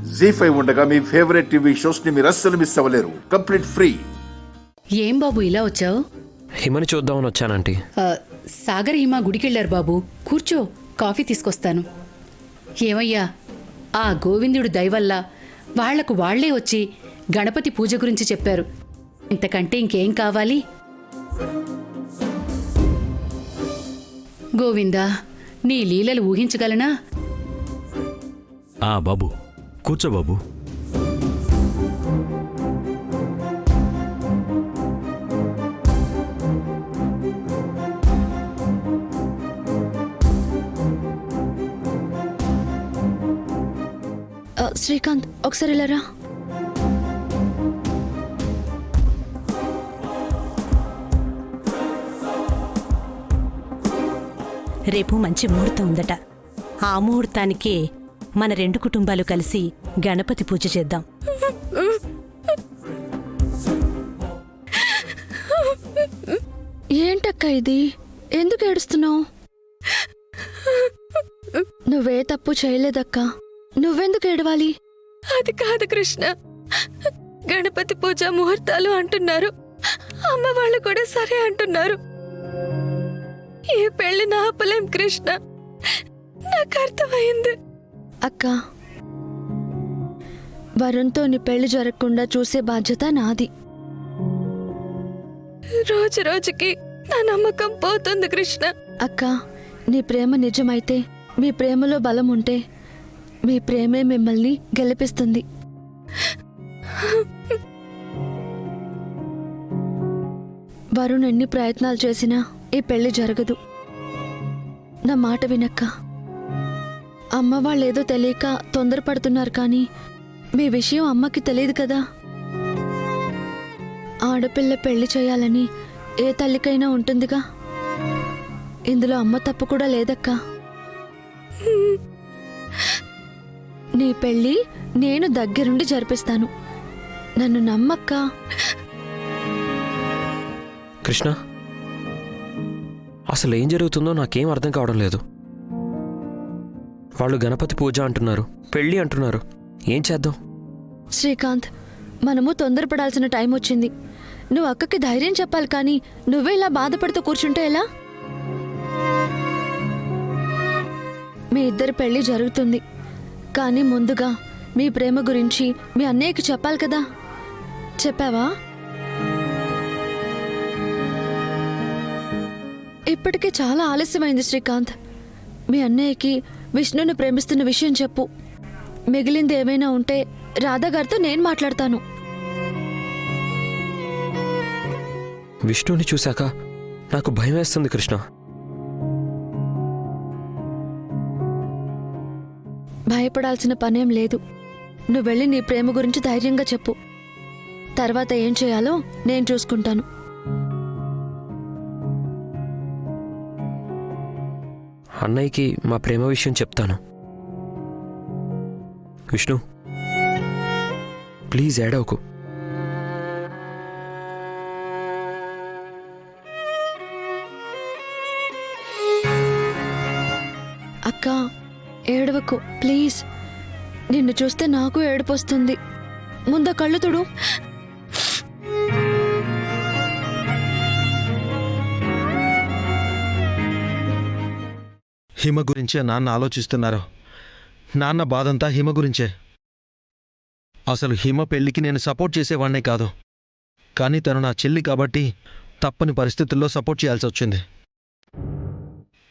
జీ5 ఉండగా మీ favourite TV shows ని మీరు అస్సలు మిస్ అవ్వలేరు. Complete free. ఏం బాబు ఇలా వచ్చావు? హిమని చూద్దామని వచ్చానంటీ. సాగర్ హిమ గుడికెళ్ళారు బాబు. కూర్చో, కాఫీ తీసుకొస్తాను. ఏమయ్యా, ఆ గోవిందుడు దయవల్ల వాళ్లకు వాళ్లే వచ్చి గణపతి పూజ గురించి చెప్పారు. ఇంతకంటే ఇంకేం కావాలి? గోవిందా, నీ లీలలు ఊహించగలనా? బాబు కూర్చో బాబు. శ్రీకాంత్, ఒకసారి వెళ్ళరా. రేపు మంచి ముహూర్తం ఉందట. ఆ ముహూర్తానికే మన రెండు కుటుంబాలు కలిసి గణపతి పూజ చేద్దాం. ఏంటక్క ఇది? ఎందుకు ఏడుస్తున్నావు? నువ్వే తప్పు చేయలేదక్క, నువ్వెందుకు ఏడవాలి? అది కాదు కృష్ణ, గణపతి పూజ ముహూర్తాలు అంటున్నారు, అమ్మ వాళ్ళు కూడా సరే అంటున్నారు. ఈ పెళ్లి ఆపలేం కృష్ణ, నాకు అర్థమైంది. అక్క, వరుణ్తో నీ పెళ్లి జరగకుండా చూసే బాధ్యత నాది. రోజు రోజుకి నా నమ్మకం పోతుంది కృష్ణ. అక్క, నీ ప్రేమ నిజమైతే, మీ ప్రేమలో బలం ఉంటే, మీ ప్రేమే మిమ్మల్ని గెలిపిస్తుంది. వరుణ్ ఎన్ని ప్రయత్నాలు చేసినా ఈ పెళ్లి జరగదు. నా మాట వినక్క. అమ్మ వాళ్ళేదో తెలియక తొందరపడుతున్నారు, కానీ మీ విషయం అమ్మకి తెలియదు కదా. ఆడపిల్ల పెళ్లి చేయాలని ఏ తల్లికైనా ఉంటుందిగా. ఇందులో అమ్మ తప్పు కూడా లేదక్కా. నీ పెళ్లి నేను దగ్గరుండి జరిపిస్తాను, నన్ను నమ్మక్కా. కృష్ణ, అసలు ఏం జరుగుతుందో నాకేం అర్థం కావడం లేదు. వాళ్ళు గణపతి పూజ అంటున్నారు, పెళ్ళి అంటున్నారు. ఏం చేద్దాం? శ్రీకాంత్, మనము తొందరపడాల్సిన టైం వచ్చింది. నువ్వు అక్కకి ధైర్యం చెప్పాలి, కానీ నువ్వే ఇలా బాధపడుతూ కూర్చుంటే ఎలా? మీ ఇద్దరి పెళ్లి జరుగుతుంది, కానీ ముందుగా మీ ప్రేమ గురించి మీ అన్నయ్యకి చెప్పాలి కదా. చెప్పావా? ఇప్పటికే చాలా ఆలస్యమైంది శ్రీకాంత్. మీ అన్నయ్యకి విష్ణుని ప్రేమిస్తున్న విషయం చెప్పు. మిగిలింది ఏమైనా ఉంటే రాధా గారితో నేను మాట్లాడతాను. విష్ణుని చూశాక నాకు భయం వేస్తుంది కృష్ణ. భయపడాల్సిన పనేం లేదు. నువ్వు వెళ్ళి నీ ప్రేమ గురించి ధైర్యంగా చెప్పు. తర్వాత ఏం చేయాలో నేను చూసుకుంటాను. అన్నయ్యకి మా ప్రేమ విషయం చెప్తాను. విష్ణు, ప్లీజ్ ఏడవకు. అక్క, ఏడవకు ప్లీజ్. నిన్ను చూస్తే నాకు ఏడుపొస్తుంది. ముందు కళ్ళు తుడు. హిమ గురించే నాన్న ఆలోచిస్తున్నారు. నాన్న బాధంతా హిమ గురించే. అసలు హిమ పెళ్లికి నేను సపోర్ట్ చేసేవాణ్ణే కాదు, కానీ తను నా చెల్లి కాబట్టి తప్పని పరిస్థితుల్లో సపోర్ట్ చేయాల్సి వచ్చింది.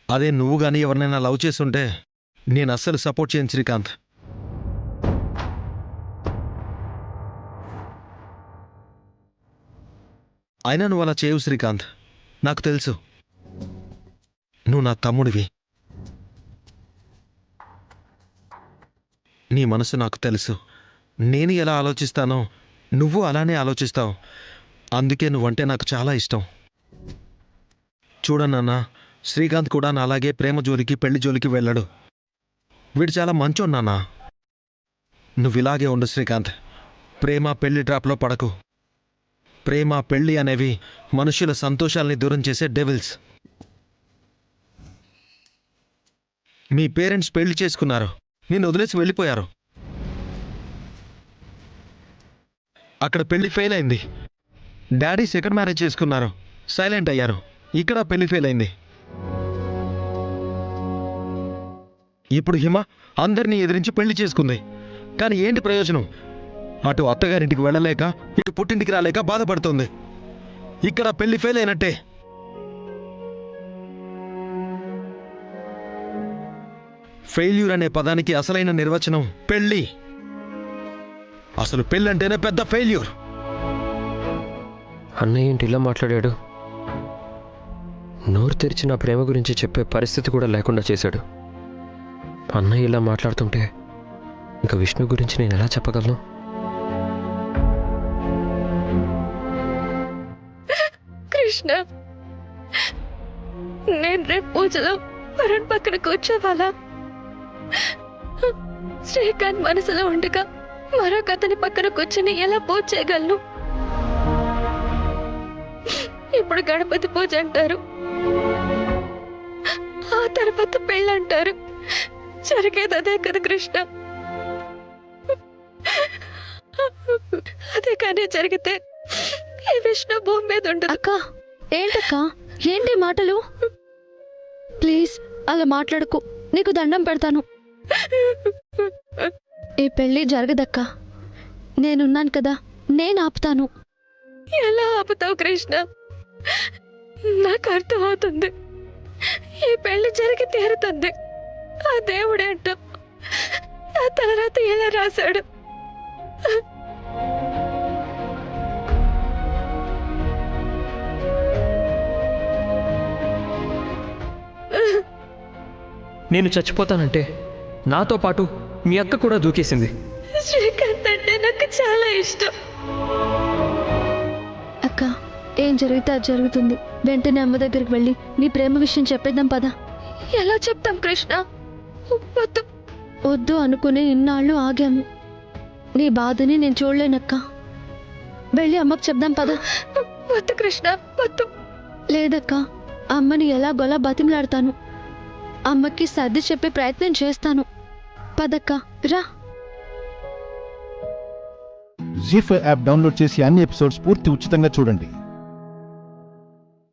అదే నువ్వు గానీ ఎవరినైనా లవ్ చేసుంటే నేను అస్సలు సపోర్ట్ చేయను శ్రీకాంత్. అయినా నువ్వు అలా చేయవు శ్రీకాంత్. నాకు తెలుసు, నువ్వు నా తమ్ముడివి. నీ మనసు నాకు తెలుసు. నేను ఎలా ఆలోచిస్తానో నువ్వు అలానే ఆలోచిస్తావు. అందుకే నువ్వంటే నాకు చాలా ఇష్టం. చూడన్నా, శ్రీకాంత్ కూడా నాలాగే ప్రేమ జోలికి పెళ్లి జోలికి వెళ్ళడు. వీడు చాలా మంచోడు నాన్నా. నువ్విలాగే ఉండు శ్రీకాంత్. ప్రేమ పెళ్లి ట్రాప్లో పడకు. ప్రేమ పెళ్లి అనేవి మనుషుల సంతోషాల్ని దూరం చేసే డెవిల్స్. మీ పేరెంట్స్ పెళ్లి చేసుకున్నారు, నిన్ను వదిలేసి వెళ్ళిపోయారు. అక్కడ పెళ్లి ఫెయిల్ అయింది. డాడీ సెకండ్ మ్యారేజ్ చేసుకున్నారు, సైలెంట్ అయ్యారు. ఇక్కడ పెళ్లి ఫెయిల్ అయింది. ఇప్పుడు హిమ అందరినీ ఎదిరించి పెళ్లి చేసుకుంది. కానీ ఏంటి ప్రయోజనం? అటు అత్తగారింటికి వెళ్ళలేక, ఇటు పుట్టింటికి రాలేక బాధపడుతుంది. ఇక్కడ పెళ్లి ఫెయిల్ అయినట్టే. ఫెయిల్యూర్ అనే పదానికి అసలైన నిర్వచనం పెళ్లి. అసలు పెళ్ళంటేనే పెద్ద ఫెయిల్యూర్. అన్నయ్య ఏంటి ఇలా మాట్లాడాడు? నోరు తెరిచి నా ప్రేమ గురించి చెప్పే పరిస్థితి కూడా లేకుండా చేశాడు. అన్నయ్య ఇలా మాట్లాడుతుంటే ఇంకా విష్ణు గురించి నేను ఎలా చెప్పగలను? కృష్ణ, నేను రేపు పూజలో వరుణ్ పక్కన కూర్చోవాలా? శ్రీకాంత్ మనసులో ఉండగా మరొక అతని పక్కన కూర్చొని ఎలా పూజ చేయగలను? ఇప్పుడు గణపతి పూజ అంటారు, ఆ తర్వాత పెళ్ళంటారు. జరిగేది అదే కదా కృష్ణ. అదే కానీ జరిగితే ఈ విష్ణు భూమి మీద ఉండదు. అక్క, ఏంటక్క, ఏంటి మాటలు? ప్లీజ్ అలా మాట్లాడకు, నీకు దండం పెడతాను. ఈ పెళ్ళి జరగదక్క. నేనున్నాను కదా, నేను ఆపుతాను. ఎలా ఆపుతావు కృష్ణ? నాకు అర్థమవుతుంది, ఈ పెళ్లి జరిగి తీరుతుంది. ఆ దేవుడేంట ఆ తర్వాత ఎలా రాశాడు? నేను చచ్చిపోతానంటే నాతో పాటు మీ అక్క కూడా దూకేసింది. శ్రీకాంత్ అంటే నాకు చాలా ఇష్టం. అక్క, ఏం జరిగితే అది జరుగుతుంది. వెంటనే అమ్మ దగ్గరికి వెళ్ళి నీ ప్రేమ విషయం చెప్పేద్దాం పద. ఎలా చెప్తాం కృష్ణ? వద్దు. వద్దు అనుకుని ఇన్నాళ్ళు ఆగాము. నీ బాధని నేను చూడలేనక్క. వెళ్ళి అమ్మకు చెప్దాం పద. వద్దు కృష్ణ, వద్దు. లేదక్క, అమ్మని ఎలాగోలా బతిమలాడతాను. అమ్మకి సర్ది చెప్పే ప్రయత్నం చేస్తాను. పదక్క, రా. జీ5 యాప్ డౌన్లోడ్ చేసి అన్ని ఎపిసోడ్స్ పూర్తి ఉచితంగా చూడండి.